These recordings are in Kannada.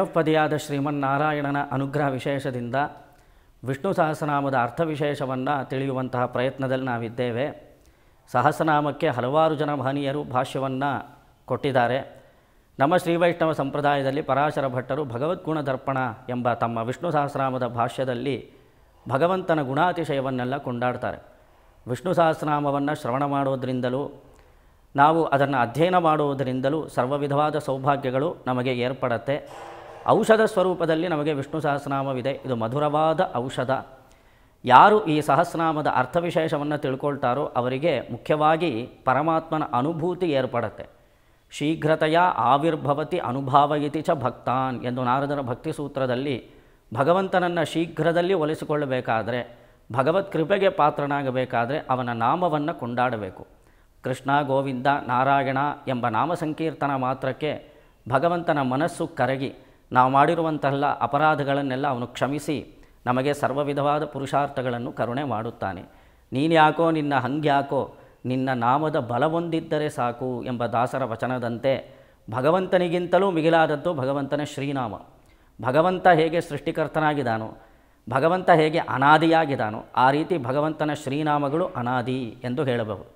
ಅವ್ಯವಪದಿಯಾದ ಶ್ರೀಮನ್ನಾರಾಯಣನ ಅನುಗ್ರಹ ವಿಶೇಷದಿಂದ ವಿಷ್ಣು ಸಹಸ್ರನಾಮದ ಅರ್ಥವಿಶೇಷವನ್ನು ತಿಳಿಯುವಂತಹ ಪ್ರಯತ್ನದಲ್ಲಿ ನಾವಿದ್ದೇವೆ. ಸಹಸ್ರನಾಮಕ್ಕೆ ಹಲವಾರು ಜನ ಮಹನೀಯರು ಭಾಷ್ಯವನ್ನು ಕೊಟ್ಟಿದ್ದಾರೆ. ನಮ್ಮ ಶ್ರೀವೈಷ್ಣವ ಸಂಪ್ರದಾಯದಲ್ಲಿ ಪರಾಶರ ಭಟ್ಟರು ಭಗವದ್ಗುಣ ದರ್ಪಣ ಎಂಬ ತಮ್ಮ ವಿಷ್ಣು ಸಹಸ್ರನಾಮದ ಭಾಷ್ಯದಲ್ಲಿ ಭಗವಂತನ ಗುಣಾತಿಶಯವನ್ನೆಲ್ಲ ಕೊಂಡಾಡ್ತಾರೆ. ವಿಷ್ಣು ಸಹಸ್ರನಾಮವನ್ನು ಶ್ರವಣ ಮಾಡೋದರಿಂದಲೂ ನಾವು ಅದನ್ನು ಅಧ್ಯಯನ ಮಾಡುವುದರಿಂದಲೂ ಸರ್ವ ವಿಧವಾದ ಸೌಭಾಗ್ಯಗಳು ನಮಗೆ ಏರ್ಪಡುತ್ತೆ. ಔಷಧ ಸ್ವರೂಪದಲ್ಲಿ ನಮಗೆ ವಿಷ್ಣು ಸಹಸ್ರನಾಮವಿದೆ. ಇದು ಮಧುರವಾದ ಔಷಧ. ಯಾರು ಈ ಸಹಸ್ರನಾಮದ ಅರ್ಥವಿಶೇಷವನ್ನು ತಿಳ್ಕೊಳ್ತಾರೋ ಅವರಿಗೆ ಮುಖ್ಯವಾಗಿ ಪರಮಾತ್ಮನ ಅನುಭೂತಿ ಏರ್ಪಡುತ್ತೆ. ಶೀಘ್ರತೆಯ ಆವಿರ್ಭವತಿ ಅನುಭಾವಯಿತಿ ಚ ಭಕ್ತಾನ್ ಎಂದು ನಾರದರ ಭಕ್ತಿ ಸೂತ್ರದಲ್ಲಿ ಭಗವಂತನನ್ನು ಶೀಘ್ರದಲ್ಲಿ ಒಲಿಸಿಕೊಳ್ಳಬೇಕಾದರೆ, ಭಗವತ್ ಕೃಪೆಗೆ ಪಾತ್ರನಾಗಬೇಕಾದರೆ ಅವನ ನಾಮವನ್ನು ಕೊಂಡಾಡಬೇಕು. ಕೃಷ್ಣ, ಗೋವಿಂದ, ನಾರಾಯಣ ಎಂಬ ನಾಮ ಸಂಕೀರ್ತನ ಮಾತ್ರಕ್ಕೆ ಭಗವಂತನ ಮನಸ್ಸು ಕರಗಿ ನಾವು ಮಾಡಿರುವಂತೆಲ್ಲ ಅಪರಾಧಗಳನ್ನೆಲ್ಲ ಅವನು ಕ್ಷಮಿಸಿ ನಮಗೆ ಸರ್ವ ವಿಧವಾದ ಪುರುಷಾರ್ಥಗಳನ್ನು ಕರುಣೆ ಮಾಡುತ್ತಾನೆ. ನೀನ್ಯಾಕೋ ನಿನ್ನ ಹಂಗ್ಯಾಕೋ ನಿನ್ನ ನಾಮದ ಬಲವೊಂದಿದ್ದರೆ ಸಾಕು ಎಂಬ ದಾಸರ ವಚನದಂತೆ ಭಗವಂತನಿಗಿಂತಲೂ ಮಿಗಿಲಾದದ್ದು ಭಗವಂತನ ಶ್ರೀನಾಮ. ಭಗವಂತ ಹೇಗೆ ಸೃಷ್ಟಿಕರ್ತನಾಗಿದ್ದಾನೋ, ಭಗವಂತ ಹೇಗೆ ಅನಾದಿಯಾಗಿದ್ದಾನೋ ಆ ರೀತಿ ಭಗವಂತನ ಶ್ರೀನಾಮಗಳು ಅನಾದಿ ಎಂದು ಹೇಳಬಹುದು.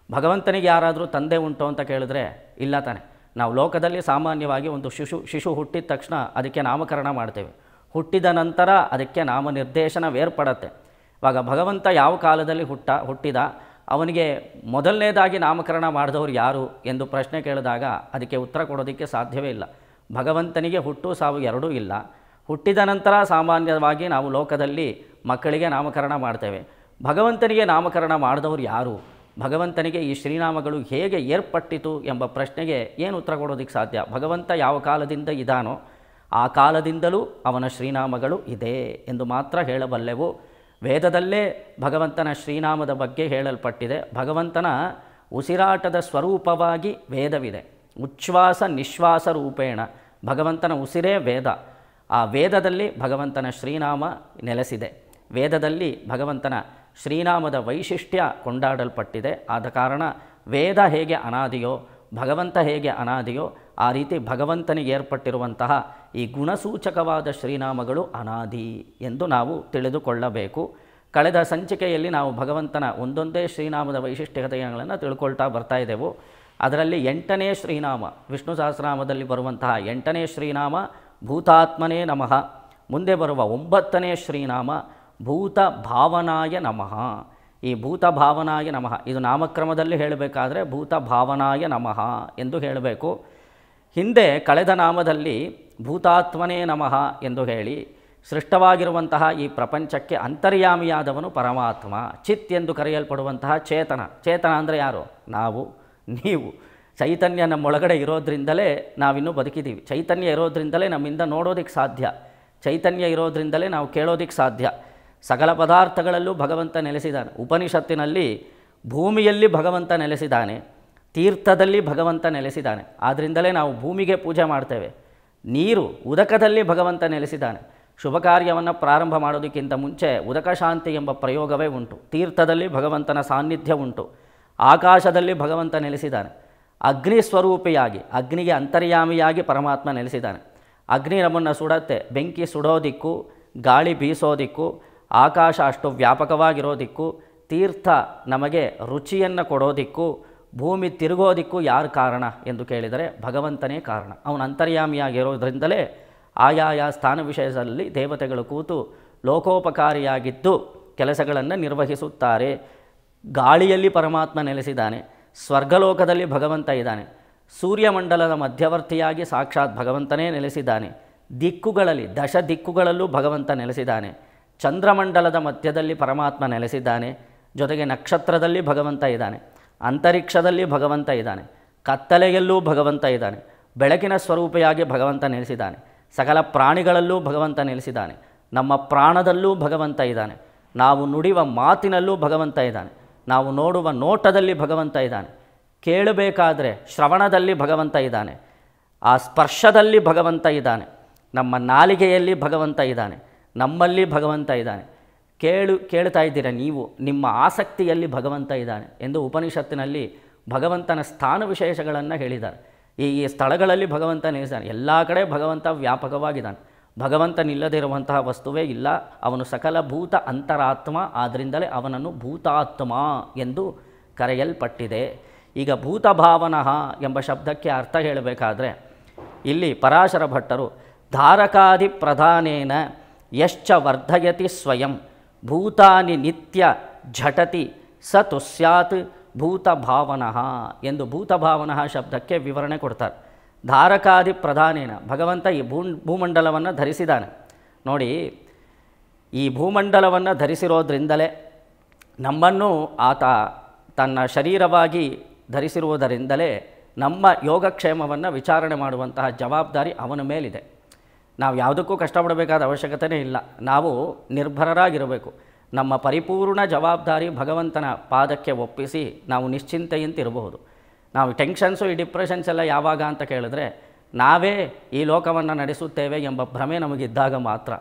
ಭಗವಂತನಿಗೆ ಯಾರಾದರೂ ತಂದೆ ಉಂಟು ಅಂತ ಕೇಳಿದ್ರೆ ಇಲ್ಲ ತಾನೆ. ನಾವು ಲೋಕದಲ್ಲಿ ಸಾಮಾನ್ಯವಾಗಿ ಒಂದು ಶಿಶು ಹುಟ್ಟಿದ ತಕ್ಷಣ ಅದಕ್ಕೆ ನಾಮಕರಣ ಮಾಡ್ತೇವೆ. ಹುಟ್ಟಿದ ನಂತರ ಅದಕ್ಕೆ ನಾಮ ನಿರ್ದೇಶನವೇರ್ಪಡತ್ತೆ. ಇವಾಗ ಭಗವಂತ ಯಾವ ಕಾಲದಲ್ಲಿ ಹುಟ್ಟಿದ, ಅವನಿಗೆ ಮೊದಲನೇದಾಗಿ ನಾಮಕರಣ ಮಾಡಿದವರು ಯಾರು ಎಂದು ಪ್ರಶ್ನೆ ಕೇಳಿದಾಗ ಅದಕ್ಕೆ ಉತ್ತರ ಕೊಡೋದಕ್ಕೆ ಸಾಧ್ಯವೇ ಇಲ್ಲ. ಭಗವಂತನಿಗೆ ಹುಟ್ಟು ಸಾವು ಎರಡೂ ಇಲ್ಲ. ಹುಟ್ಟಿದ ನಂತರ ಸಾಮಾನ್ಯವಾಗಿ ನಾವು ಲೋಕದಲ್ಲಿ ಮಕ್ಕಳಿಗೆ ನಾಮಕರಣ ಮಾಡ್ತೇವೆ. ಭಗವಂತನಿಗೆ ನಾಮಕರಣ ಮಾಡಿದವರು ಯಾರು, ಭಗವಂತನಿಗೆ ಈ ಶ್ರೀನಾಮಗಳು ಹೇಗೆ ಏರ್ಪಟ್ಟಿತು ಎಂಬ ಪ್ರಶ್ನೆಗೆ ಏನು ಉತ್ತರ ಕೊಡೋದಕ್ಕೆ ಸಾಧ್ಯ? ಭಗವಂತ ಯಾವ ಕಾಲದಿಂದ ಇದ್ದಾನೋ ಆ ಕಾಲದಿಂದಲೂ ಅವನ ಶ್ರೀನಾಮಗಳು ಇದೆ ಎಂದು ಮಾತ್ರ ಹೇಳಬಲ್ಲೆವು. ವೇದದಲ್ಲೇ ಭಗವಂತನ ಶ್ರೀನಾಮದ ಬಗ್ಗೆ ಹೇಳಲ್ಪಟ್ಟಿದೆ. ಭಗವಂತನ ಉಸಿರಾಟದ ಸ್ವರೂಪವಾಗಿ ವೇದವಿದೆ. ಉಚ್ಛ್ವಾಸ ನಿಶ್ವಾಸ ರೂಪೇಣ ಭಗವಂತನ ಉಸಿರೇ ವೇದ. ಆ ವೇದದಲ್ಲಿ ಭಗವಂತನ ಶ್ರೀನಾಮ ನೆಲೆಸಿದೆ. ವೇದದಲ್ಲಿ ಭಗವಂತನ ಶ್ರೀನಾಮದ ವೈಶಿಷ್ಟ್ಯ ಕೊಂಡಾಡಲ್ಪಟ್ಟಿದೆ. ಆದ ಕಾರಣ ವೇದ ಹೇಗೆ ಅನಾದಿಯೋ, ಭಗವಂತ ಹೇಗೆ ಅನಾದಿಯೋ ಆ ರೀತಿ ಭಗವಂತನಿಗೆ ಏರ್ಪಟ್ಟಿರುವಂತಹ ಈ ಗುಣಸೂಚಕವಾದ ಶ್ರೀನಾಮಗಳು ಅನಾದಿ ಎಂದು ನಾವು ತಿಳಿದುಕೊಳ್ಳಬೇಕು. ಕಳೆದ ಸಂಚಿಕೆಯಲ್ಲಿ ನಾವು ಭಗವಂತನ ಒಂದೊಂದೇ ಶ್ರೀನಾಮದ ವೈಶಿಷ್ಟ್ಯತೆಗಳನ್ನು ತಿಳ್ಕೊಳ್ತಾ ಬರ್ತಾ ಇದ್ದೆವು. ಅದರಲ್ಲಿ 8ನೇ ಶ್ರೀನಾಮ, ವಿಷ್ಣು ಸಹಸ್ರನಾಮದಲ್ಲಿ ಬರುವಂತಹ 8ನೇ ಶ್ರೀನಾಮ ಭೂತಾತ್ಮನೇ ನಮಃ. ಮುಂದೆ ಬರುವ 9ನೇ ಶ್ರೀನಾಮ ಭೂತ ಭಾವನಾಯ ನಮಃ. ಈ ಭೂತ ಭಾವನಾಯ ನಮಃ ಇದು ನಾಮಕ್ರಮದಲ್ಲಿ ಹೇಳಬೇಕಾದ್ರೆ ಭೂತ ಭಾವನಾಯ ನಮಃ ಎಂದು ಹೇಳಬೇಕು. ಹಿಂದೆ ಕಳೆದ ನಾಮದಲ್ಲಿ ಭೂತಾತ್ಮನೇ ನಮಃ ಎಂದು ಹೇಳಿ ಸೃಷ್ಟವಾಗಿರುವಂತಹ ಈ ಪ್ರಪಂಚಕ್ಕೆ ಅಂತರ್ಯಾಮಿಯಾದವನು ಪರಮಾತ್ಮ. ಚಿತ್ ಎಂದು ಕರೆಯಲ್ಪಡುವಂತಹ ಚೇತನ. ಚೇತನ ಅಂದರೆ ಯಾರು? ನಾವು, ನೀವು. ಚೈತನ್ಯ ನಮ್ಮೊಳಗಡೆ ಇರೋದ್ರಿಂದಲೇ ನಾವಿನ್ನೂ ಬದುಕಿದ್ದೀವಿ. ಚೈತನ್ಯ ಇರೋದ್ರಿಂದಲೇ ನಮ್ಮಿಂದ ನೋಡೋದಕ್ಕೆ ಸಾಧ್ಯ. ಚೈತನ್ಯ ಇರೋದ್ರಿಂದಲೇ ನಾವು ಕೇಳೋದಕ್ಕೆ ಸಾಧ್ಯ. ಸಕಲ ಪದಾರ್ಥಗಳಲ್ಲೂ ಭಗವಂತ ನೆಲೆಸಿದ್ದಾನೆ. ಉಪನಿಷತ್ತಿನಲ್ಲಿ ಭೂಮಿಯಲ್ಲಿ ಭಗವಂತ ನೆಲೆಸಿದ್ದಾನೆ, ತೀರ್ಥದಲ್ಲಿ ಭಗವಂತ ನೆಲೆಸಿದ್ದಾನೆ. ಆದ್ದರಿಂದಲೇ ನಾವು ಭೂಮಿಗೆ ಪೂಜೆ ಮಾಡ್ತೇವೆ. ನೀರು ಉದಕದಲ್ಲಿ ಭಗವಂತ ನೆಲೆಸಿದ್ದಾನೆ. ಶುಭ ಕಾರ್ಯವನ್ನು ಪ್ರಾರಂಭ ಮಾಡೋದಕ್ಕಿಂತ ಮುಂಚೆ ಉದಕ ಶಾಂತಿ ಎಂಬ ಪ್ರಯೋಗವೇ ಉಂಟು. ತೀರ್ಥದಲ್ಲಿ ಭಗವಂತನ ಸಾನ್ನಿಧ್ಯ ಉಂಟು. ಆಕಾಶದಲ್ಲಿ ಭಗವಂತ ನೆಲೆಸಿದ್ದಾನೆ. ಅಗ್ನಿ ಸ್ವರೂಪಿಯಾಗಿ, ಅಗ್ನಿಗೆ ಅಂತರ್ಯಾಮಿಯಾಗಿ ಪರಮಾತ್ಮ ನೆಲೆಸಿದ್ದಾನೆ. ಅಗ್ನಿ ನಮ್ಮನ್ನು ಸುಡತ್ತೆ. ಬೆಂಕಿ ಸುಡೋದಿಕ್ಕೂ, ಗಾಳಿ ಬೀಸೋದಿಕ್ಕೂ, ಆಕಾಶ ಅಷ್ಟು ವ್ಯಾಪಕವಾಗಿರೋದಿಕ್ಕೂ, ತೀರ್ಥ ನಮಗೆ ರುಚಿಯನ್ನು ಕೊಡೋದಿಕ್ಕೂ, ಭೂಮಿ ತಿರುಗೋದಿಕ್ಕೂ ಯಾರು ಕಾರಣ ಎಂದು ಕೇಳಿದರೆ ಭಗವಂತನೇ ಕಾರಣ. ಅವನು ಅಂತರ್ಯಾಮಿಯಾಗಿರೋದ್ರಿಂದಲೇ ಆಯಾಯ ಸ್ಥಾನ ವಿಷಯದಲ್ಲಿ ದೇವತೆಗಳು ಕೂತು ಲೋಕೋಪಕಾರಿಯಾಗಿದ್ದು ಕೆಲಸಗಳನ್ನು ನಿರ್ವಹಿಸುತ್ತಾರೆ. ಗಾಳಿಯಲ್ಲಿ ಪರಮಾತ್ಮ ನೆಲೆಸಿದ್ದಾನೆ. ಸ್ವರ್ಗಲೋಕದಲ್ಲಿ ಭಗವಂತ ಇದ್ದಾನೆ. ಸೂರ್ಯಮಂಡಲದ ಮಧ್ಯವರ್ತಿಯಾಗಿ ಸಾಕ್ಷಾತ್ ಭಗವಂತನೇ ನೆಲೆಸಿದ್ದಾನೆ. ದಿಕ್ಕುಗಳಲ್ಲಿ, ದಶ ದಿಕ್ಕುಗಳಲ್ಲೂ ಭಗವಂತ ನೆಲೆಸಿದ್ದಾನೆ. ಚಂದ್ರಮಂಡಲದ ಮಧ್ಯದಲ್ಲಿ ಪರಮಾತ್ಮ ನೆಲೆಸಿದ್ದಾನೆ. ಜೊತೆಗೆ ನಕ್ಷತ್ರದಲ್ಲಿ ಭಗವಂತ ಇದ್ದಾನೆ. ಅಂತರಿಕ್ಷದಲ್ಲಿ ಭಗವಂತ ಇದ್ದಾನೆ. ಕತ್ತಲೆಯಲ್ಲೂ ಭಗವಂತ ಇದ್ದಾನೆ. ಬೆಳಕಿನ ಸ್ವರೂಪಿಯಾಗಿ ಭಗವಂತ ನೆಲೆಸಿದ್ದಾನೆ. ಸಕಲ ಪ್ರಾಣಿಗಳಲ್ಲೂ ಭಗವಂತ ನೆಲೆಸಿದ್ದಾನೆ. ನಮ್ಮ ಪ್ರಾಣದಲ್ಲೂ ಭಗವಂತ ಇದ್ದಾನೆ. ನಾವು ನುಡಿಯುವ ಮಾತಿನಲ್ಲೂ ಭಗವಂತ ಇದ್ದಾನೆ. ನಾವು ನೋಡುವ ನೋಟದಲ್ಲಿ ಭಗವಂತ ಇದ್ದಾನೆ. ಕೇಳಬೇಕಾದರೆ ಶ್ರವಣದಲ್ಲಿ ಭಗವಂತ ಇದ್ದಾನೆ. ಆ ಸ್ಪರ್ಶದಲ್ಲಿ ಭಗವಂತ ಇದ್ದಾನೆ. ನಮ್ಮ ನಾಲಿಗೆಯಲ್ಲಿ ಭಗವಂತ ಇದ್ದಾನೆ. ನಮ್ಮಲ್ಲಿ ಭಗವಂತ ಇದ್ದಾನೆ. ಕೇಳ್ತಾ ಇದ್ದೀರ ನೀವು, ನಿಮ್ಮ ಆಸಕ್ತಿಯಲ್ಲಿ ಭಗವಂತ ಇದ್ದಾನೆ ಎಂದು ಉಪನಿಷತ್ತಿನಲ್ಲಿ ಭಗವಂತನ ಸ್ಥಾನ ವಿಶೇಷಗಳನ್ನು ಹೇಳಿದ್ದಾರೆ. ಈ ಸ್ಥಳಗಳಲ್ಲಿ ಭಗವಂತ ನಿಲ್ಲಿದ್ದಾನೆ. ಎಲ್ಲ ಕಡೆ ಭಗವಂತ ವ್ಯಾಪಕವಾಗಿದ್ದಾನೆ. ಭಗವಂತನಿಲ್ಲದಿರುವಂತಹ ವಸ್ತುವೇ ಇಲ್ಲ. ಅವನು ಸಕಲ ಭೂತ ಅಂತರಾತ್ಮ, ಆದ್ದರಿಂದಲೇ ಅವನನ್ನು ಭೂತಾತ್ಮ ಎಂದು ಕರೆಯಲ್ಪಟ್ಟಿದೆ. ಈಗ ಭೂತಭಾವನಃ ಎಂಬ ಶಬ್ದಕ್ಕೆ ಅರ್ಥ ಹೇಳಬೇಕಾದ್ರೆ ಇಲ್ಲಿ ಪರಾಶರ ಭಟ್ಟರು ಧಾರಕಾದಿ ಪ್ರಧಾನೇನ ಯಶ್ಚ ವರ್ಧಯತಿ ಸ್ವಯಂ ಭೂತಾನಿ ನಿತ್ಯ ಝಟತಿ ಸ ತುಸ್ಯಾತ್ ಭೂತಭಾವನಃ ಎಂದು ಭೂತಭಾವನಃ ಶಬ್ದಕ್ಕೆ ವಿವರಣೆ ಕೊಡ್ತಾರೆ. ಧಾರಕಾದಿ ಪ್ರಧಾನೇನ, ಭಗವಂತ ಈ ಭೂಮಂಡಲವನ್ನು ಧರಿಸಿದ್ದಾನೆ. ನೋಡಿ, ಈ ಭೂಮಂಡಲವನ್ನು ಧರಿಸಿರೋದ್ರಿಂದಲೇ ನಮ್ಮನ್ನು ಆತ ತನ್ನ ಶರೀರವಾಗಿ ಧರಿಸಿರುವುದರಿಂದಲೇ ನಮ್ಮ ಯೋಗಕ್ಷೇಮವನ್ನು ವಿಚಾರಣೆ ಮಾಡುವಂತಹ ಜವಾಬ್ದಾರಿ ಅವನ ಮೇಲಿದೆ. ನಾವು ಯಾವುದಕ್ಕೂ ಕಷ್ಟಪಡಬೇಕಾದ ಅವಶ್ಯಕತೆಯೇ ಇಲ್ಲ. ನಾವು ನಿರ್ಭರರಾಗಿರಬೇಕು. ನಮ್ಮ ಪರಿಪೂರ್ಣ ಜವಾಬ್ದಾರಿ ಭಗವಂತನ ಪಾದಕ್ಕೆ ಒಪ್ಪಿಸಿ ನಾವು ನಿಶ್ಚಿಂತೆಯಂತಿರಬಹುದು. ನಾವು ಟೆನ್ಷನ್ಸು ಈ ಡಿಪ್ರೆಷನ್ಸ್ ಎಲ್ಲ ಯಾವಾಗ ಅಂತ ಕೇಳಿದ್ರೆ, ನಾವೇ ಈ ಲೋಕವನ್ನು ನಡೆಸುತ್ತೇವೆ ಎಂಬ ಭ್ರಮೆ ನಮಗಿದ್ದಾಗ ಮಾತ್ರ.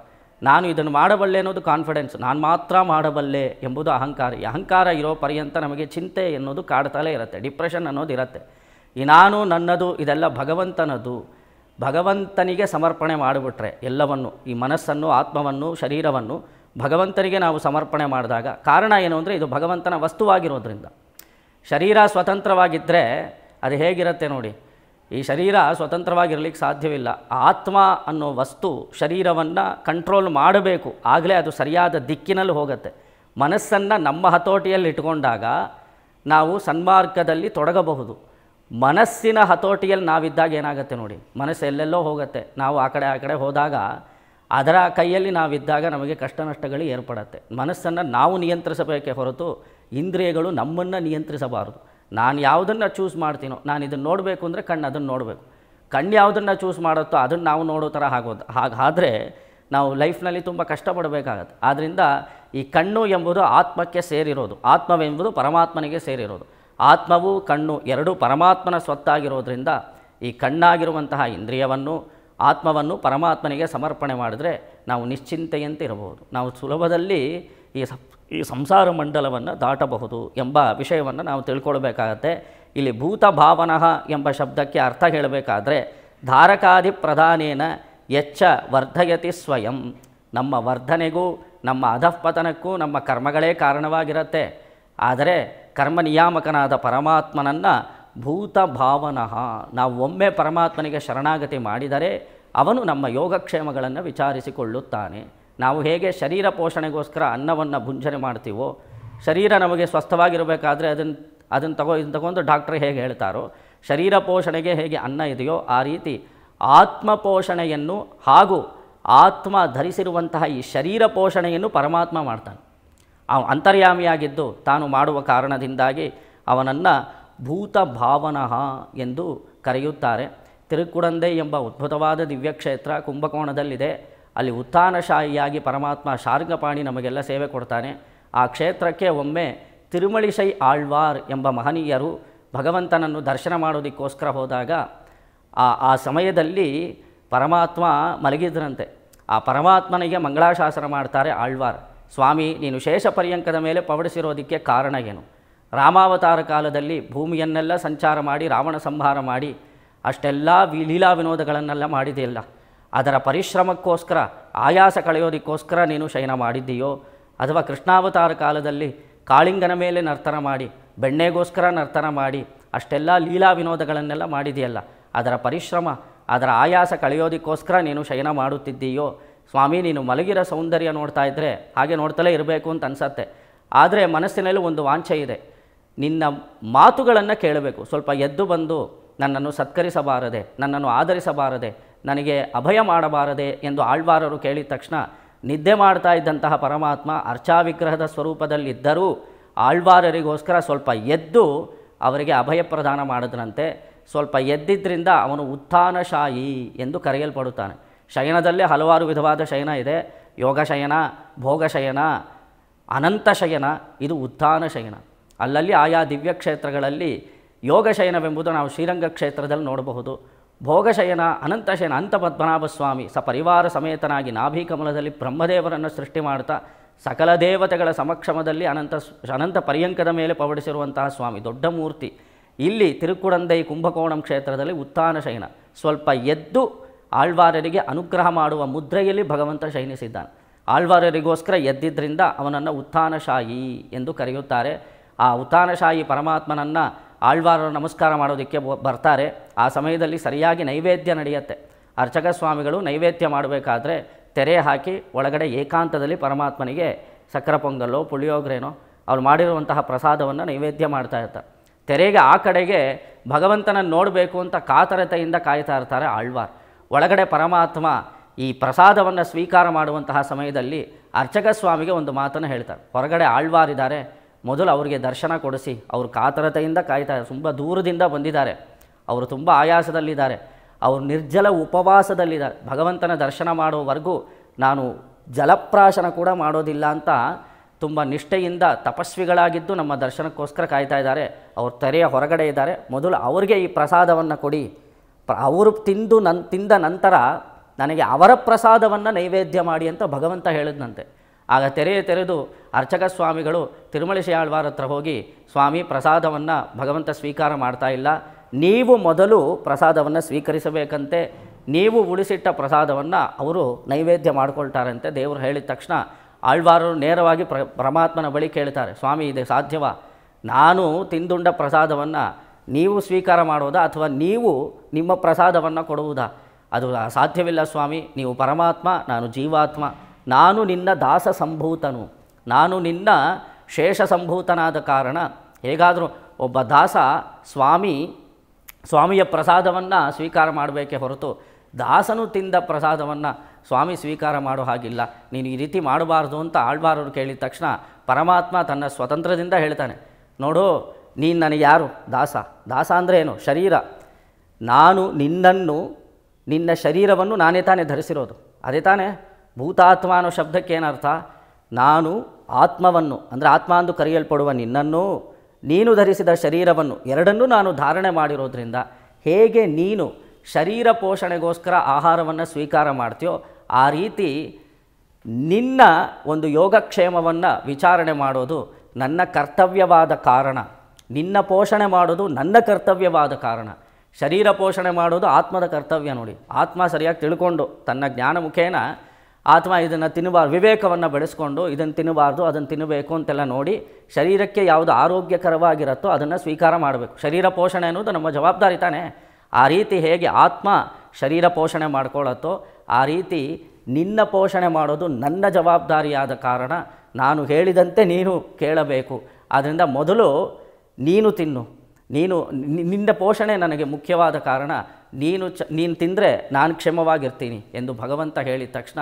ನಾನು ಇದನ್ನು ಮಾಡಬಲ್ಲೆ ಅನ್ನೋದು ಕಾನ್ಫಿಡೆನ್ಸ್, ನಾನು ಮಾತ್ರ ಮಾಡಬಲ್ಲೆ ಎಂಬುದು ಅಹಂಕಾರ. ಈ ಅಹಂಕಾರ ಇರೋ ಪರ್ಯಂತ ನಮಗೆ ಚಿಂತೆ ಎನ್ನುವುದು ಕಾಡ್ತಲೇ ಇರುತ್ತೆ, ಡಿಪ್ರೆಷನ್ ಅನ್ನೋದು ಇರುತ್ತೆ. ಈ ನಾನು ನನ್ನದು ಇದೆಲ್ಲ ಭಗವಂತನದು. ಭಗವಂತನಿಗೆ ಸಮರ್ಪಣೆ ಮಾಡಿಬಿಟ್ರೆ ಎಲ್ಲವನ್ನು, ಈ ಮನಸ್ಸನ್ನು, ಆತ್ಮವನ್ನು, ಶರೀರವನ್ನು ಭಗವಂತನಿಗೆ ನಾವು ಸಮರ್ಪಣೆ ಮಾಡಿದಾಗ, ಕಾರಣ ಏನು ಅಂದರೆ ಇದು ಭಗವಂತನ ವಸ್ತುವಾಗಿರೋದ್ರಿಂದ. ಶರೀರ ಸ್ವತಂತ್ರವಾಗಿದ್ದರೆ ಅದು ಹೇಗಿರುತ್ತೆ ನೋಡಿ. ಈ ಶರೀರ ಸ್ವತಂತ್ರವಾಗಿರಲಿಕ್ಕೆ ಸಾಧ್ಯವಿಲ್ಲ. ಆತ್ಮ ಅನ್ನೋ ವಸ್ತು ಶರೀರವನ್ನು ಕಂಟ್ರೋಲ್ ಮಾಡಬೇಕು, ಆಗಲೇ ಅದು ಸರಿಯಾದ ದಿಕ್ಕಿನಲ್ಲಿ ಹೋಗುತ್ತೆ. ಮನಸ್ಸನ್ನು ನಮ್ಮ ಹತೋಟಿಯಲ್ಲಿ ಇಟ್ಕೊಂಡಾಗ ನಾವು ಸನ್ಮಾರ್ಗದಲ್ಲಿ ತೊಡಗಬಹುದು. ಮನಸ್ಸಿನ ಹತೋಟಿಯಲ್ಲಿ ನಾವಿದ್ದಾಗ ಏನಾಗುತ್ತೆ ನೋಡಿ, ಮನಸ್ಸು ಎಲ್ಲೆಲ್ಲೋ ಹೋಗುತ್ತೆ. ನಾವು ಆ ಕಡೆ ಹೋದಾಗ ಅದರ ಕೈಯಲ್ಲಿ ನಾವಿದ್ದಾಗ ನಮಗೆ ಕಷ್ಟ ನಷ್ಟಗಳು ಏರ್ಪಡುತ್ತೆ. ಮನಸ್ಸನ್ನು ನಾವು ನಿಯಂತ್ರಿಸಬೇಕೇ ಹೊರತು ಇಂದ್ರಿಯಗಳು ನಮ್ಮನ್ನು ನಿಯಂತ್ರಿಸಬಾರದು. ನಾನು ಯಾವುದನ್ನು ಚೂಸ್ ಮಾಡ್ತೀನೋ, ನಾನು ಇದನ್ನು ನೋಡಬೇಕು ಅಂದರೆ ಕಣ್ಣು ಅದನ್ನು ನೋಡಬೇಕು. ಕಣ್ಣು ಯಾವುದನ್ನು ಚೂಸ್ ಮಾಡುತ್ತೋ ಅದನ್ನು ನಾವು ನೋಡೋ ಥರ ಹಾಗಾದರೆ ನಾವು ಲೈಫ್ನಲ್ಲಿ ತುಂಬ ಕಷ್ಟಪಡಬೇಕಾಗತ್ತೆ. ಆದ್ದರಿಂದ ಈ ಕಣ್ಣು ಎಂಬುದು ಆತ್ಮಕ್ಕೆ ಸೇರಿರೋದು, ಆತ್ಮವೆಂಬುದು ಪರಮಾತ್ಮನಿಗೆ ಸೇರಿರೋದು. ಆತ್ಮವು ಕಣ್ಣು ಎರಡೂ ಪರಮಾತ್ಮನ ಸ್ವತ್ತಾಗಿರೋದ್ರಿಂದ ಈ ಕಣ್ಣಾಗಿರುವಂತಹ ಇಂದ್ರಿಯವನ್ನು, ಆತ್ಮವನ್ನು ಪರಮಾತ್ಮನಿಗೆ ಸಮರ್ಪಣೆ ಮಾಡಿದ್ರೆ ನಾವು ನಿಶ್ಚಿಂತೆಯಂತೆ ಇರಬಹುದು. ನಾವು ಸುಲಭದಲ್ಲಿ ಈ ಸಂಸಾರ ಮಂಡಲವನ್ನು ದಾಟಬಹುದು ಎಂಬ ವಿಷಯವನ್ನು ನಾವು ತಿಳ್ಕೊಳ್ಬೇಕಾಗತ್ತೆ. ಇಲ್ಲಿ ಭೂತಭಾವನಃ ಎಂಬ ಶಬ್ದಕ್ಕೆ ಅರ್ಥ ಹೇಳಬೇಕಾದ್ರೆ ಧಾರಕಾದಿ ಪ್ರಧಾನೇನ ಯಚ್ಚ ವರ್ಧಯತಿ ಸ್ವಯಂ, ನಮ್ಮ ವರ್ಧನೆಗೂ ನಮ್ಮ ಅಧಃಪತನಕ್ಕೂ ನಮ್ಮ ಕರ್ಮಗಳೇ ಕಾರಣವಾಗಿರುತ್ತೆ. ಆದರೆ ಕರ್ಮ ನಿಯಾಮಕನಾದ ಪರಮಾತ್ಮನನ್ನು ಭೂತಭಾವನಃ, ನಾವು ಒಮ್ಮೆ ಪರಮಾತ್ಮನಿಗೆ ಶರಣಾಗತಿ ಮಾಡಿದರೆ ಅವನು ನಮ್ಮ ಯೋಗಕ್ಷೇಮಗಳನ್ನು ವಿಚಾರಿಸಿಕೊಳ್ಳುತ್ತಾನೆ. ನಾವು ಹೇಗೆ ಶರೀರ ಪೋಷಣೆಗೋಸ್ಕರ ಅನ್ನವನ್ನು ಭುಂಜನೆ ಮಾಡ್ತೀವೋ, ಶರೀರ ನಮಗೆ ಸ್ವಸ್ಥವಾಗಿರಬೇಕಾದ್ರೆ ಅದನ್ನು ತಗೊಂಡು ಡಾಕ್ಟ್ರ್ ಹೇಗೆ ಹೇಳ್ತಾರೋ, ಶರೀರ ಪೋಷಣೆಗೆ ಹೇಗೆ ಅನ್ನ ಇದೆಯೋ ಆ ರೀತಿ ಆತ್ಮ ಪೋಷಣೆಯನ್ನು ಹಾಗೂ ಆತ್ಮ ಧರಿಸಿರುವಂತಹ ಈ ಶರೀರ ಪೋಷಣೆಯನ್ನು ಪರಮಾತ್ಮ ಮಾಡ್ತಾನೆ. ಅಂತರ್ಯಾಮಿಯಾಗಿದ್ದು ತಾನು ಮಾಡುವ ಕಾರಣದಿಂದಾಗಿ ಅವನನ್ನು ಭೂತಭಾವನಃ ಎಂದು ಕರೆಯುತ್ತಾರೆ. ತಿರುಕುಡಂದೆ ಎಂಬ ಅದ್ಭುತವಾದ ದಿವ್ಯಕ್ಷೇತ್ರ ಕುಂಭಕೋಣದಲ್ಲಿದೆ. ಅಲ್ಲಿ ಉತ್ಥಾನಶಾಹಿಯಾಗಿ ಪರಮಾತ್ಮ ಶಾರ್ಂಗಪಾಣಿ ನಮಗೆಲ್ಲ ಸೇವೆ ಕೊಡ್ತಾನೆ. ಆ ಕ್ಷೇತ್ರಕ್ಕೆ ಒಮ್ಮೆ ತಿರುಮಳಿಶೈ ಆಳ್ವಾರ್ ಎಂಬ ಮಹನೀಯರು ಭಗವಂತನನ್ನು ದರ್ಶನ ಮಾಡೋದಕ್ಕೋಸ್ಕರ ಹೋದಾಗ ಆ ಸಮಯದಲ್ಲಿ ಪರಮಾತ್ಮ ಮಲಗಿದ್ರಂತೆ. ಆ ಪರಮಾತ್ಮನಿಗೆ ಮಂಗಳಾಶಾಸನ ಮಾಡ್ತಾರೆ ಆಳ್ವಾರ್. ಸ್ವಾಮಿ, ನೀನು ಶೇಷ ಪರ್ಯಂಕದ ಮೇಲೆ ಪವಡಿಸಿರೋದಕ್ಕೆ ಕಾರಣ ಏನು? ರಾಮಾವತಾರ ಕಾಲದಲ್ಲಿ ಭೂಮಿಯನ್ನೆಲ್ಲ ಸಂಚಾರ ಮಾಡಿ ರಾವಣ ಸಂಹಾರ ಮಾಡಿ ಅಷ್ಟೆಲ್ಲ ಲೀಲಾ ವಿನೋದಗಳನ್ನೆಲ್ಲ ಮಾಡಿದೆಯಲ್ಲ, ಅದರ ಪರಿಶ್ರಮಕ್ಕೋಸ್ಕರ ಆಯಾಸ ಕಳೆಯೋದಕ್ಕೋಸ್ಕರ ನೀನು ಶಯನ ಮಾಡಿದ್ದೀಯೋ, ಅಥವಾ ಕೃಷ್ಣಾವತಾರ ಕಾಲದಲ್ಲಿ ಕಾಳಿಂಗನ ಮೇಲೆ ನರ್ತನ ಮಾಡಿ ಬೆಣ್ಣೆಗೋಸ್ಕರ ನರ್ತನ ಮಾಡಿ ಅಷ್ಟೆಲ್ಲ ಲೀಲಾ ವಿನೋದಗಳನ್ನೆಲ್ಲ ಮಾಡಿದೆಯಲ್ಲ, ಅದರ ಪರಿಶ್ರಮ ಅದರ ಆಯಾಸ ಕಳೆಯೋದಕ್ಕೋಸ್ಕರ ನೀನು ಶಯನ ಮಾಡುತ್ತಿದ್ದೀಯೋ? ಸ್ವಾಮಿ, ನೀನು ಮಲಗಿರೋ ಸೌಂದರ್ಯ ನೋಡ್ತಾ ಇದ್ದರೆ ಹಾಗೆ ನೋಡ್ತಲೇ ಇರಬೇಕು ಅಂತ ಅನಿಸತ್ತೆ. ಆದರೆ ಮನಸ್ಸಿನಲ್ಲಿ ಒಂದು ವಾಂಛೆ ಇದೆ, ನಿನ್ನ ಮಾತುಗಳನ್ನು ಕೇಳಬೇಕು. ಸ್ವಲ್ಪ ಎದ್ದು ಬಂದು ನನ್ನನ್ನು ಸತ್ಕರಿಸಬಾರದೆ, ನನ್ನನ್ನು ಆಧರಿಸಬಾರದೆ, ನನಗೆ ಅಭಯ ಮಾಡಬಾರದೆ ಎಂದು ಆಳ್ವಾರರು ಕೇಳಿದ ತಕ್ಷಣ ನಿದ್ದೆ ಮಾಡ್ತಾ ಇದ್ದಂತಹ ಪರಮಾತ್ಮ ಅರ್ಚಾವಿಗ್ರಹದ ಸ್ವರೂಪದಲ್ಲಿದ್ದರೂ ಆಳ್ವಾರರಿಗೋಸ್ಕರ ಸ್ವಲ್ಪ ಎದ್ದು ಅವರಿಗೆ ಅಭಯ ಪ್ರದಾನ ಮಾಡಿದ್ರಂತೆ. ಸ್ವಲ್ಪ ಎದ್ದಿದ್ದರಿಂದ ಅವನು ಉತ್ಥಾನಶಾಹಿ ಎಂದು ಕರೆಯಲ್ಪಡುತ್ತಾನೆ. ಶಯನದಲ್ಲೇ ಹಲವಾರು ವಿಧವಾದ ಶಯನ ಇದೆ. ಯೋಗ ಶಯನ, ಭೋಗ ಶಯನ, ಅನಂತ ಶಯನ, ಇದು ಉತ್ಥಾನ ಶಯನ. ಅಲ್ಲಲ್ಲಿ ಆಯಾ ದಿವ್ಯ ಕ್ಷೇತ್ರಗಳಲ್ಲಿ ಯೋಗ ಶಯನವೆಂಬುದು ನಾವು ಶ್ರೀರಂಗ ಕ್ಷೇತ್ರದಲ್ಲಿ ನೋಡಬಹುದು. ಭೋಗಶಯನ, ಅನಂತ ಶಯನ, ಅಂತ ಪದ್ಮನಾಭ ಸ್ವಾಮಿ ಸಪರಿವಾರ ಸಮೇತನಾಗಿ ನಾಭಿಕಮಲದಲ್ಲಿ ಬ್ರಹ್ಮದೇವರನ್ನು ಸೃಷ್ಟಿ ಮಾಡ್ತಾ ಸಕಲ ದೇವತೆಗಳ ಸಮಕ್ಷಮದಲ್ಲಿ ಅನಂತ ಪರ್ಯಂಕದ ಮೇಲೆ ಪವಡಿಸಿರುವಂತಹ ಸ್ವಾಮಿ, ದೊಡ್ಡ ಮೂರ್ತಿ. ಇಲ್ಲಿ ತಿರುಕುಡಂದೈ ಕುಂಭಕೋಣಂ ಕ್ಷೇತ್ರದಲ್ಲಿ ಉತ್ಥಾನ ಶಯನ, ಸ್ವಲ್ಪ ಎದ್ದು ಆಳ್ವಾರರಿಗೆ ಅನುಗ್ರಹ ಮಾಡುವ ಮುದ್ರೆಯಲ್ಲಿ ಭಗವಂತ ಶಯನಿಸಿದ್ದಾನೆ. ಆಳ್ವಾರರಿಗೋಸ್ಕರ ಎದ್ದಿದ್ದರಿಂದ ಅವನನ್ನು ಉತ್ಥಾನಶಾಹಿ ಎಂದು ಕರೆಯುತ್ತಾರೆ. ಆ ಉತ್ಥಾನಶಾಹಿ ಪರಮಾತ್ಮನನ್ನು ಆಳ್ವಾರರು ನಮಸ್ಕಾರ ಮಾಡೋದಕ್ಕೆ ಬರ್ತಾರೆ. ಆ ಸಮಯದಲ್ಲಿ ಸರಿಯಾಗಿ ನೈವೇದ್ಯ ನಡೆಯುತ್ತೆ. ಅರ್ಚಕ ಸ್ವಾಮಿಗಳು ನೈವೇದ್ಯ ಮಾಡಬೇಕಾದ್ರೆ ತೆರೆ ಹಾಕಿ ಒಳಗಡೆ ಏಕಾಂತದಲ್ಲಿ ಪರಮಾತ್ಮನಿಗೆ ಸಕ್ಕರೆ ಪೊಂಗಲ್ಲೋ ಪುಳಿಯೋಗರೆನೋ ಅವ್ರು ಮಾಡಿರುವಂತಹ ಪ್ರಸಾದವನ್ನು ನೈವೇದ್ಯ ಮಾಡ್ತಾ ಇರ್ತಾರೆ. ತೆರೆಗೆ ಆ ಕಡೆಗೆ ಭಗವಂತನನ್ನು ನೋಡಬೇಕು ಅಂತ ಕಾತರತೆಯಿಂದ ಕಾಯ್ತಾ ಇರ್ತಾರೆ ಆಳ್ವಾರ್. ಒಳಗಡೆ ಪರಮಾತ್ಮ ಈ ಪ್ರಸಾದವನ್ನು ಸ್ವೀಕಾರ ಮಾಡುವಂತಹ ಸಮಯದಲ್ಲಿ ಅರ್ಚಕ ಸ್ವಾಮಿಗೆ ಒಂದು ಮಾತನ್ನು ಹೇಳ್ತಾರೆ. ಹೊರಗಡೆ ಆಳ್ವಾರಿದ್ದಾರೆ, ಮೊದಲು ಅವರಿಗೆ ದರ್ಶನ ಕೊಡಿಸಿ. ಅವರು ಕಾತರತೆಯಿಂದ ಕಾಯ್ತಾರೆ, ತುಂಬ ದೂರದಿಂದ ಬಂದಿದ್ದಾರೆ, ಅವರು ತುಂಬ ಆಯಾಸದಲ್ಲಿದ್ದಾರೆ, ಅವರು ನಿರ್ಜಲ ಉಪವಾಸದಲ್ಲಿದ್ದಾರೆ. ಭಗವಂತನ ದರ್ಶನ ಮಾಡುವವರೆಗೂ ನಾನು ಜಲಪ್ರಾಶನ ಕೂಡ ಮಾಡೋದಿಲ್ಲ ಅಂತ ತುಂಬ ನಿಷ್ಠೆಯಿಂದ ತಪಸ್ವಿಗಳಾಗಿದ್ದು ನಮ್ಮ ದರ್ಶನಕ್ಕೋಸ್ಕರ ಕಾಯ್ತಾ ಇದ್ದಾರೆ. ಅವರು ತೆರೆಯ ಹೊರಗಡೆ ಇದ್ದಾರೆ, ಮೊದಲು ಅವರಿಗೆ ಈ ಪ್ರಸಾದವನ್ನು ಕೊಡಿ. ಅವರು ತಿಂದ ನಂತರ ನನಗೆ ಅವರ ಪ್ರಸಾದವನ್ನು ನೈವೇದ್ಯ ಮಾಡಿ ಅಂತ ಭಗವಂತ ಹೇಳಿದ್ನಂತೆ. ಆಗ ತೆರೆದು ಅರ್ಚಕ ಸ್ವಾಮಿಗಳು ತಿರುಮಳಿಶಿ ಆಳ್ವಾರ ಹತ್ರ ಹೋಗಿ, ಸ್ವಾಮಿ ಪ್ರಸಾದವನ್ನು ಭಗವಂತ ಸ್ವೀಕಾರ ಮಾಡ್ತಾ ಇಲ್ಲ, ನೀವು ಮೊದಲು ಪ್ರಸಾದವನ್ನು ಸ್ವೀಕರಿಸಬೇಕಂತೆ, ನೀವು ಉಳಿಸಿಟ್ಟ ಪ್ರಸಾದವನ್ನು ಅವರು ನೈವೇದ್ಯ ಮಾಡ್ಕೊಳ್ತಾರಂತೆ. ದೇವರು ಹೇಳಿದ ತಕ್ಷಣ ಆಳ್ವಾರರು ನೇರವಾಗಿ ಪರಮಾತ್ಮನ ಬಳಿ ಕೇಳ್ತಾರೆ, ಸ್ವಾಮಿ ಇದು ಸಾಧ್ಯವಾ? ನಾನು ತಿಂದುಂಡ ಪ್ರಸಾದವನ್ನು ನೀವು ಸ್ವೀಕಾರ ಮಾಡೋದಾ ಅಥವಾ ನೀವು ನಿಮ್ಮ ಪ್ರಸಾದವನ್ನು ಕೊಡುವುದಾ? ಅದು ಸಾಧ್ಯವಿಲ್ಲ ಸ್ವಾಮಿ, ನೀವು ಪರಮಾತ್ಮ, ನಾನು ಜೀವಾತ್ಮ, ನಾನು ನಿನ್ನ ದಾಸ ಸಂಭೂತನು, ನಾನು ನಿನ್ನ ಶೇಷ ಸಂಭೂತನಾದ ಕಾರಣ ಹೇಗಾದರೂ ಒಬ್ಬ ದಾಸ ಸ್ವಾಮಿಯ ಪ್ರಸಾದವನ್ನು ಸ್ವೀಕಾರ ಮಾಡಬೇಕೇ ಹೊರತು ದಾಸನು ತಿಂದ ಪ್ರಸಾದವನ್ನು ಸ್ವಾಮಿ ಸ್ವೀಕಾರ ಮಾಡೋ ಹಾಗಿಲ್ಲ, ನೀನು ಈ ರೀತಿ ಮಾಡಬಾರ್ದು ಅಂತ ಆಳ್ವಾರರು ಕೇಳಿದ ತಕ್ಷಣ ಪರಮಾತ್ಮ ತನ್ನ ಸ್ವತಂತ್ರದಿಂದ ಹೇಳ್ತಾನೆ, ನೋಡು ನೀನು ನನಗೆ ಯಾರು? ದಾಸ ಅಂದರೆ ಏನು? ಶರೀರ. ನಾನು ನಿನ್ನ ಶರೀರವನ್ನು ನಾನೇ ತಾನೇ ಧರಿಸಿರೋದು, ಅದೇ ತಾನೇ ಭೂತಾತ್ಮ ಅನ್ನೋ ಶಬ್ದಕ್ಕೆ ಏನರ್ಥ? ನಾನು ಆತ್ಮವನ್ನು ಅಂದರೆ ಆತ್ಮ ಎಂದು ಕರೆಯಲ್ಪಡುವ ನಿನ್ನನ್ನು, ನೀನು ಧರಿಸಿದ ಶರೀರವನ್ನು ಎರಡನ್ನೂ ನಾನು ಧಾರಣೆ ಮಾಡಿರೋದ್ರಿಂದ ಹೇಗೆ ನೀನು ಶರೀರ ಪೋಷಣೆಗೋಸ್ಕರ ಆಹಾರವನ್ನು ಸ್ವೀಕಾರ ಮಾಡ್ತೀಯೋ ಆ ರೀತಿ ನಿನ್ನ ಒಂದು ಯೋಗಕ್ಷೇಮವನ್ನು ವಿಚಾರಣೆ ಮಾಡೋದು ನನ್ನ ಕರ್ತವ್ಯವಾದ ಕಾರಣ, ನಿನ್ನ ಪೋಷಣೆ ಮಾಡೋದು ನನ್ನ ಕರ್ತವ್ಯವಾದ ಕಾರಣ. ಶರೀರ ಪೋಷಣೆ ಮಾಡೋದು ಆತ್ಮದ ಕರ್ತವ್ಯ. ನೋಡಿ, ಆತ್ಮ ಸರಿಯಾಗಿ ತಿಳ್ಕೊಂಡು ತನ್ನ ಜ್ಞಾನ ಮುಖೇನ ಆತ್ಮ ಇದನ್ನು ತಿನ್ನಬಾರ್ದು, ವಿವೇಕವನ್ನು ಬೆಳೆಸ್ಕೊಂಡು ಇದನ್ನು ತಿನ್ನಬಾರ್ದು ಅದನ್ನು ತಿನ್ನಬೇಕು ಅಂತೆಲ್ಲ ನೋಡಿ ಶರೀರಕ್ಕೆ ಯಾವುದು ಆರೋಗ್ಯಕರವಾಗಿರುತ್ತೋ ಅದನ್ನು ಸ್ವೀಕಾರ ಮಾಡಬೇಕು. ಶರೀರ ಪೋಷಣೆ ಅನ್ನೋದು ನಮ್ಮ ಜವಾಬ್ದಾರಿ ತಾನೇ. ಆ ರೀತಿ ಹೇಗೆ ಆತ್ಮ ಶರೀರ ಪೋಷಣೆ ಮಾಡ್ಕೊಳ್ಳುತ್ತೋ ಆ ರೀತಿ ನಿನ್ನ ಪೋಷಣೆ ಮಾಡೋದು ನನ್ನ ಜವಾಬ್ದಾರಿಯಾದ ಕಾರಣ ನಾನು ಹೇಳಿದಂತೆ ನೀನು ಕೇಳಬೇಕು. ಆದ್ದರಿಂದ ಮೊದಲು ನೀನು ತಿನ್ನು, ನಿನ್ನ ಪೋಷಣೆ ನನಗೆ ಮುಖ್ಯವಾದ ಕಾರಣ, ನೀನು ತಿಂದರೆ ನಾನು ಕ್ಷೇಮವಾಗಿರ್ತೀನಿ ಎಂದು ಭಗವಂತ ಹೇಳಿದ ತಕ್ಷಣ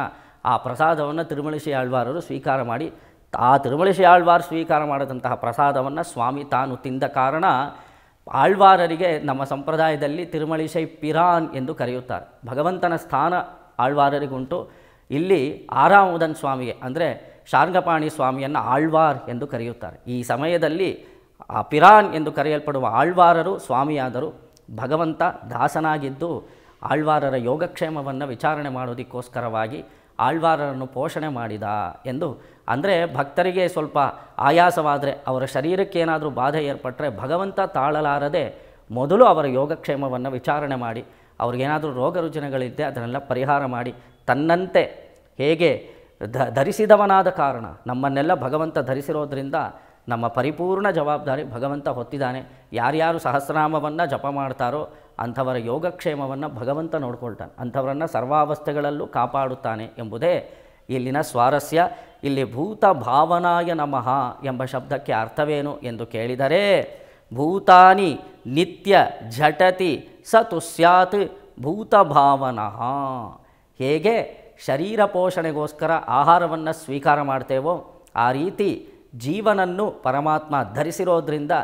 ಆ ಪ್ರಸಾದವನ್ನು ತಿರುಮಳಿಶಿ ಆಳ್ವಾರರು ಸ್ವೀಕಾರ ಮಾಡಿ, ಆ ತಿರುಮಳಿಶಿ ಆಳ್ವಾರ್ ಸ್ವೀಕಾರ ಮಾಡಿದಂತಹ ಪ್ರಸಾದವನ್ನು ಸ್ವಾಮಿ ತಾನು ತಿಂದ ಕಾರಣ ಆಳ್ವಾರರಿಗೆ ನಮ್ಮ ಸಂಪ್ರದಾಯದಲ್ಲಿ ತಿರುಮಳಿಶೈ ಪಿರಾನ್ ಎಂದು ಕರೆಯುತ್ತಾರೆ. ಭಗವಂತನ ಸ್ಥಾನ ಆಳ್ವಾರರಿಗುಂಟು. ಇಲ್ಲಿ ಆರಾಮುದನ್ ಸ್ವಾಮಿಗೆ ಅಂದರೆ ಶಾರ್ಂಗಪಾಣಿ ಸ್ವಾಮಿಯನ್ನು ಆಳ್ವಾರ್ ಎಂದು ಕರೆಯುತ್ತಾರೆ. ಈ ಸಮಯದಲ್ಲಿ ಆ ಪಿರಾನ್ ಎಂದು ಕರೆಯಲ್ಪಡುವ ಆಳ್ವಾರರು ಸ್ವಾಮಿಯಾದರು. ಭಗವಂತ ದಾಸನಾಗಿದ್ದು ಆಳ್ವಾರರ ಯೋಗಕ್ಷೇಮವನ್ನು ವಿಚಾರಣೆ ಮಾಡೋದಕ್ಕೋಸ್ಕರವಾಗಿ ಆಳ್ವಾರರನ್ನು ಪೋಷಣೆ ಮಾಡಿದ ಎಂದು. ಅಂದರೆ ಭಕ್ತರಿಗೆ ಸ್ವಲ್ಪ ಆಯಾಸವಾದರೆ, ಅವರ ಶರೀರಕ್ಕೆ ಏನಾದರೂ ಬಾಧೆ ಏರ್ಪಟ್ಟರೆ ಭಗವಂತ ತಾಳಲಾರದೆ ಮೊದಲು ಅವರ ಯೋಗಕ್ಷೇಮವನ್ನು ವಿಚಾರಣೆ ಮಾಡಿ, ಅವ್ರಿಗೇನಾದರೂ ರೋಗ ರುಜಿನಗಳಿದ್ದೆ ಅದನ್ನೆಲ್ಲ ಪರಿಹಾರ ಮಾಡಿ, ತನ್ನಂತೆ ಹೇಗೆ ಧರಿಸಿದವನಾದ ಕಾರಣ ನಮ್ಮನ್ನೆಲ್ಲ ಭಗವಂತ ಧರಿಸಿರೋದ್ರಿಂದ ನಮ್ಮ ಪರಿಪೂರ್ಣ ಜವಾಬ್ದಾರಿ ಭಗವಂತ ಹೊತ್ತಿದ್ದಾನೆ. ಯಾರ್ಯಾರು ಸಹಸ್ರನಾಮವನ್ನು ಜಪ ಮಾಡ್ತಾರೋ ಅಂಥವರ ಯೋಗಕ್ಷೇಮವನ್ನು ಭಗವಂತ ನೋಡ್ಕೊಳ್ತಾನೆ, ಅಂಥವರನ್ನು ಸರ್ವಾವಸ್ಥೆಗಳಲ್ಲೂ ಕಾಪಾಡುತ್ತಾನೆ ಎಂಬುದೇ ಇಲ್ಲಿನ ಸ್ವಾರಸ್ಯ. ಇಲ್ಲಿ ಭೂತ ಭಾವನಾಯ ನಮಃ ಎಂಬ ಶಬ್ದಕ್ಕೆ ಅರ್ಥವೇನು ಎಂದು ಕೇಳಿದರೆ, ಭೂತಾನಿ ನಿತ್ಯ ಝಟತಿ ಸ ತುಸ್ಯಾತ್ ಭೂತಭಾವನಃ. ಹೇಗೆ ಶರೀರ ಪೋಷಣೆಗೋಸ್ಕರ ಆಹಾರವನ್ನು ಸ್ವೀಕಾರ ಮಾಡ್ತೇವೋ ಆ ರೀತಿ ಜೀವನನ್ನು ಪರಮಾತ್ಮ ಧರಿಸಿರೋದ್ರಿಂದ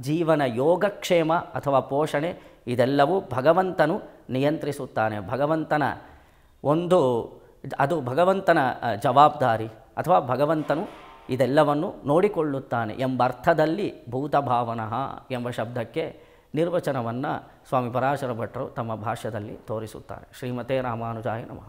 ಜೀವನ ಯೋಗಕ್ಷೇಮ ಅಥವಾ ಪೋಷಣೆ ಇದೆಲ್ಲವೂ ಭಗವಂತನು ನಿಯಂತ್ರಿಸುತ್ತಾನೆ. ಅದು ಭಗವಂತನ ಜವಾಬ್ದಾರಿ ಅಥವಾ ಭಗವಂತನು ಇದೆಲ್ಲವನ್ನು ನೋಡಿಕೊಳ್ಳುತ್ತಾನೆ ಎಂಬ ಅರ್ಥದಲ್ಲಿ ಭೂತಭಾವನಃ ಎಂಬ ಶಬ್ದಕ್ಕೆ ನಿರ್ವಚನವನ್ನು ಸ್ವಾಮಿ ಪರಾಶರ ಭಟ್ಟರು ತಮ್ಮ ಭಾಷ್ಯದಲ್ಲಿ ತೋರಿಸುತ್ತಾರೆ. ಶ್ರೀಮತೆ ರಾಮಾನುಜಾಯ ನಮಃ.